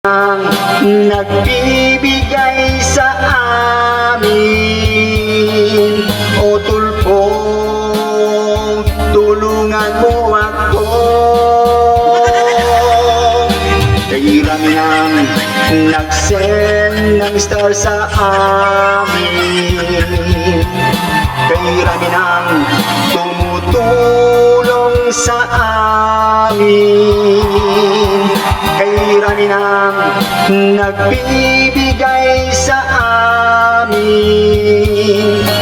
ang nagbibigay sa amin. O tulpo, tulungan mo ako. Kailan nang nag-send ng star sa amin. Kailan nang tumutulong sa amin. Kailan nang nagbibigay sa amin.